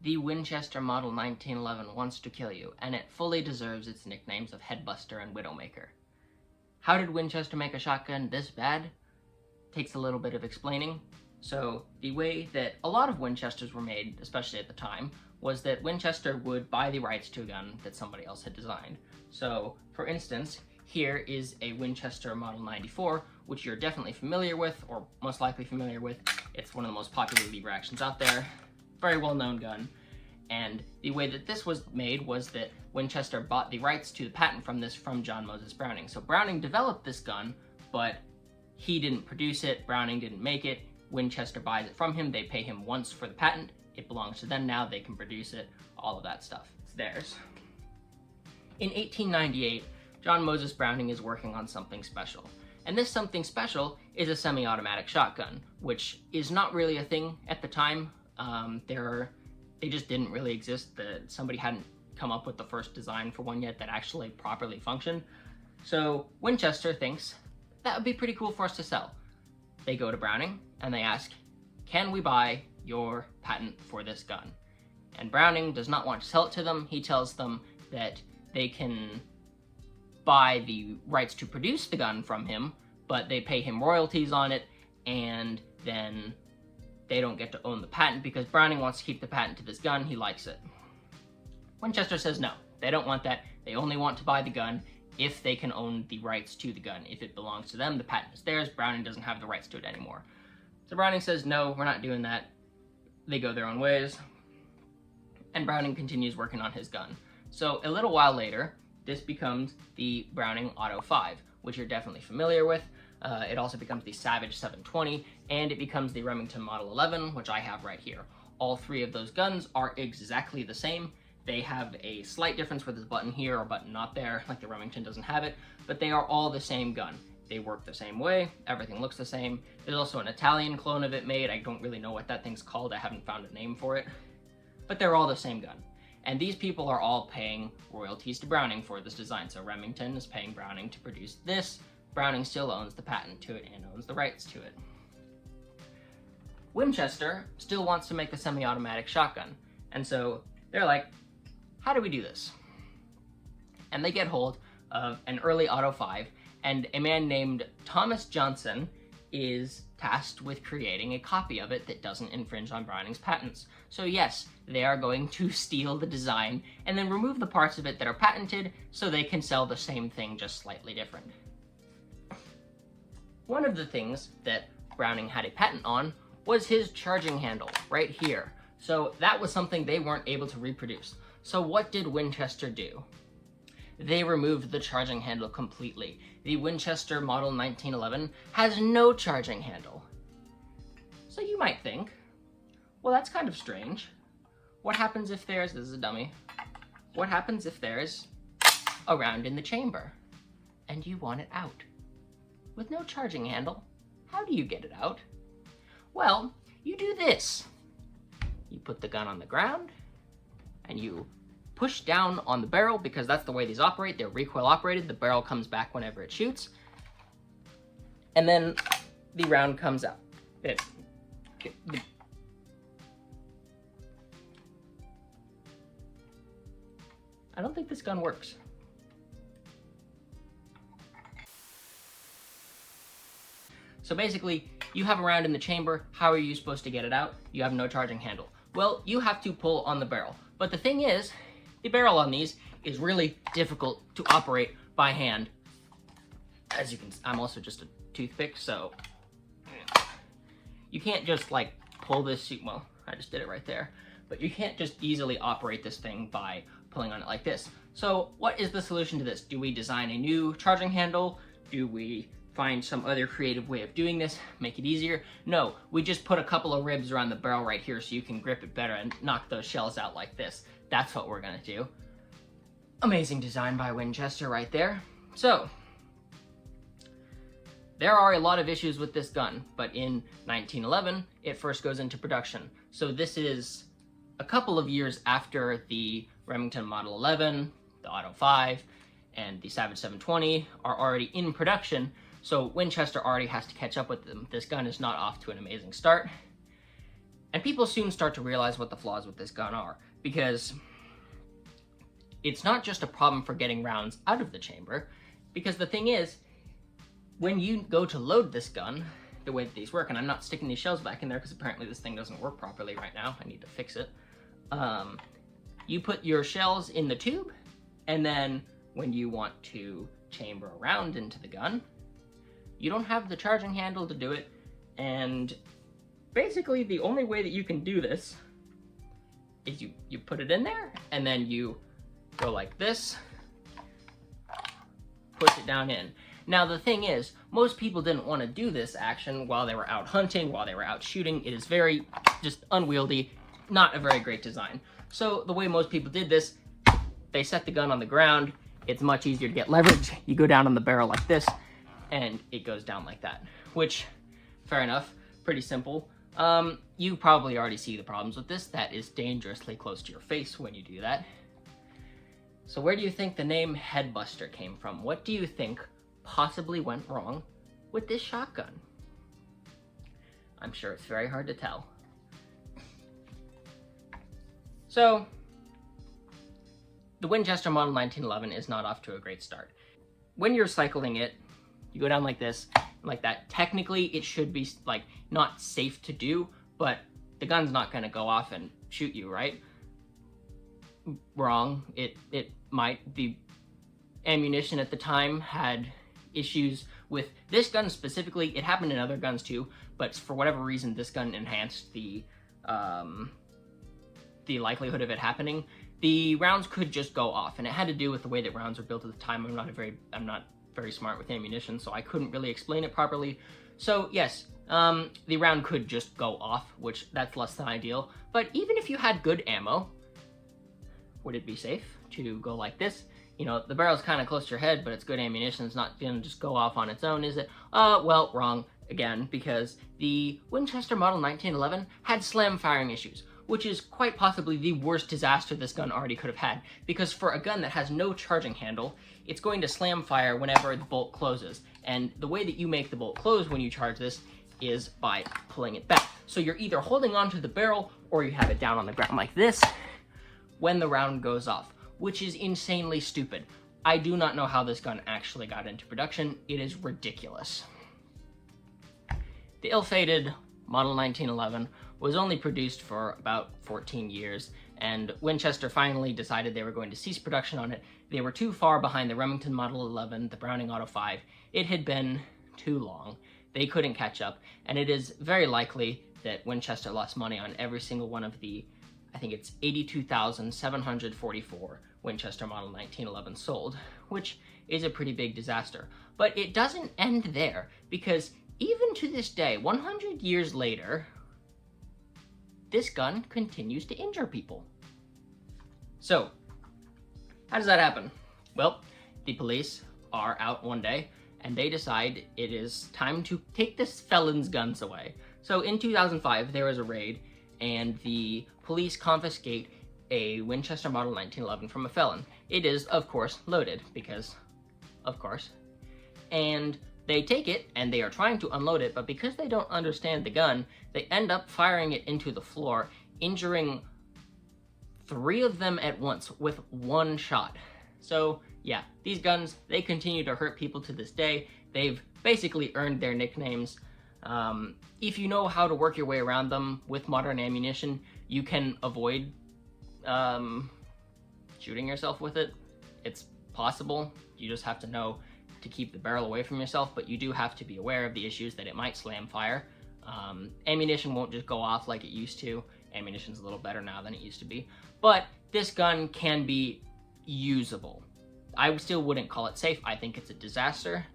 The Winchester Model 1911 wants to kill you, and it fully deserves its nicknames of Headbuster and Widowmaker. How did Winchester make a shotgun this bad? Takes a little bit of explaining. So the way that a lot of Winchesters were made, especially at the time, was that Winchester would buy the rights to a gun that somebody else had designed. So, for instance, here is a Winchester Model 94, which you're definitely familiar with, or most likely familiar with. It's one of the most popular lever actions out there. Very well-known gun. And the way that this was made was that Winchester bought the rights to the patent from this from John Moses Browning. So Browning developed this gun, but he didn't produce it, Browning didn't make it, Winchester buys it from him, they pay him once for the patent, it belongs to them now, they can produce it, all of that stuff. It's theirs. In 1898, John Moses Browning is working on something special. And this something special is a semi-automatic shotgun, which is not really a thing at the time. They just didn't really exist. Somebody hadn't come up with the first design for one yet that actually properly functioned. So Winchester thinks, that would be pretty cool for us to sell. They go to Browning and they ask, can we buy your patent for this gun? And Browning does not want to sell it to them. He tells them that they can buy the rights to produce the gun from him, but they pay him royalties on it, and then they don't get to own the patent because Browning wants to keep the patent to this gun. He likes it. Winchester says no, they don't want that. They only want to buy the gun if they can own the rights to the gun. If it belongs to them, the patent is theirs. Browning doesn't have the rights to it anymore. So Browning says, no, we're not doing that. They go their own ways, and Browning continues working on his gun. So a little while later, this becomes the Browning Auto 5, which you're definitely familiar with. It also becomes the Savage 720, and it becomes the Remington Model 11, which I have right here. All three of those guns are exactly the same. They have a slight difference with this button here or button not there, like the Remington doesn't have it, but they are all the same gun. They work the same way, everything looks the same. There's also an Italian clone of it made. I don't really know what that thing's called, I haven't found a name for it. But they're all the same gun. And these people are all paying royalties to Browning for this design. So Remington is paying Browning to produce this. Browning still owns the patent to it and owns the rights to it. Winchester still wants to make a semi-automatic shotgun. And so they're like, how do we do this? And they get hold of an early Auto 5, and a man named Thomas Johnson is tasked with creating a copy of it that doesn't infringe on Browning's patents. So yes, they are going to steal the design and then remove the parts of it that are patented so they can sell the same thing just slightly different. One of the things that Browning had a patent on was his charging handle right here. So that was something they weren't able to reproduce. So what did Winchester do? They removed the charging handle completely. The Winchester Model 1911 has no charging handle. So you might think, well, that's kind of strange. What happens if this is a dummy, what happens if there's a round in the chamber and you want it out? With no charging handle, how do you get it out? Well, you do this. You put the gun on the ground and you push down on the barrel, because that's the way these operate. They're recoil operated. The barrel comes back whenever it shoots. And then the round comes out. I don't think this gun works. So basically, you have a round in the chamber. How are you supposed to get it out? You have no charging handle. Well, you have to pull on the barrel. But the thing is, the barrel on these is really difficult to operate by hand. As you can, I'm also just a toothpick, so you can't just like pull this, well, I just did it right there, but you can't just easily operate this thing by pulling on it like this. So what is the solution to this? Do we design a new charging handle? Do we find some other creative way of doing this, make it easier? No, we just put a couple of ribs around the barrel right here so you can grip it better and knock those shells out like this. That's what we're gonna do. Amazing design by Winchester right there. So, there are a lot of issues with this gun, but in 1911, it first goes into production. So this is a couple of years after the Remington Model 11, the Auto 5, and the Savage 720 are already in production, so Winchester already has to catch up with them. This gun is not off to an amazing start. And people soon start to realize what the flaws with this gun are, because it's not just a problem for getting rounds out of the chamber, because the thing is, when you go to load this gun, the way that these work, and I'm not sticking these shells back in there because apparently this thing doesn't work properly right now, I need to fix it. You put your shells in the tube, and then when you want to chamber a round into the gun, you don't have the charging handle to do it, and basically the only way that you can do this is you put it in there, and then you go like this, push it down in. Now the thing is, most people didn't want to do this action while they were out hunting, while they were out shooting. It is very just unwieldy, not a very great design. So the way most people did this, they set the gun on the ground. It's much easier to get leverage. You go down on the barrel like this, and it goes down like that, which, fair enough, pretty simple. You probably already see the problems with this. That is dangerously close to your face when you do that. So where do you think the name Headbuster came from? What do you think possibly went wrong with this shotgun? I'm sure it's very hard to tell. So, the Winchester Model 1911 is not off to a great start. When you're cycling it, you go down like this, like that. Technically, it should be like not safe to do, but the gun's not gonna go off and shoot you, right? Wrong. It might. The ammunition at the time had issues with this gun specifically. It happened in other guns too, but for whatever reason, this gun enhanced the likelihood of it happening. The rounds could just go off, and it had to do with the way that rounds were built at the time. I'm not very smart with ammunition, so I couldn't really explain it properly. So yes, the round could just go off, which that's less than ideal. But even if you had good ammo, would it be safe to go like this? You know, the barrel's kind of close to your head, but it's good ammunition. It's not gonna just go off on its own, is it? Well, wrong again, because the Winchester Model 1911 had slam firing issues, which is quite possibly the worst disaster this gun already could have had, because for a gun that has no charging handle, it's going to slam fire whenever the bolt closes. And the way that you make the bolt close when you charge this is by pulling it back. So you're either holding onto the barrel or you have it down on the ground like this when the round goes off, which is insanely stupid. I do not know how this gun actually got into production. It is ridiculous. The ill-fated Model 1911 was only produced for about 14 years, and Winchester finally decided they were going to cease production on it. They were too far behind the Remington Model 11, the Browning Auto 5. It had been too long. They couldn't catch up, and it is very likely that Winchester lost money on every single one of the, I think it's 82,744 Winchester Model 1911 sold, which is a pretty big disaster. But it doesn't end there, because even to this day, 100 years later, this gun continues to injure people. So, how does that happen? Well, the police are out one day, and they decide it is time to take this felon's guns away. So in 2005, there was a raid, and the police confiscate a Winchester Model 1911 from a felon. It is, of course, loaded, because, of course. And they take it, and they are trying to unload it, but because they don't understand the gun, they end up firing it into the floor, injuring 3 of them at once with 1 shot. So, yeah, these guns, they continue to hurt people to this day. They've basically earned their nicknames. If you know how to work your way around them with modern ammunition, you can avoid shooting yourself with it. It's possible. You just have to know to keep the barrel away from yourself, but you do have to be aware of the issues that it might slam fire. Ammunition won't just go off like it used to. Ammunition's a little better now than it used to be. But this gun can be usable. I still wouldn't call it safe. I think it's a disaster.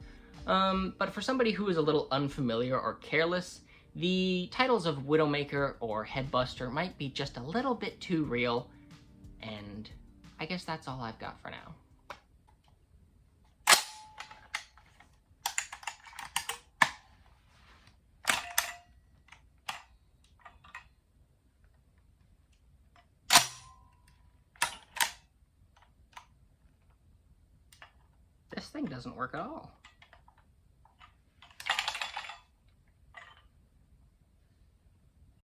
But for somebody who is a little unfamiliar or careless, the titles of Widowmaker or Headbuster might be just a little bit too real, and I guess that's all I've got for now. This thing doesn't work at all.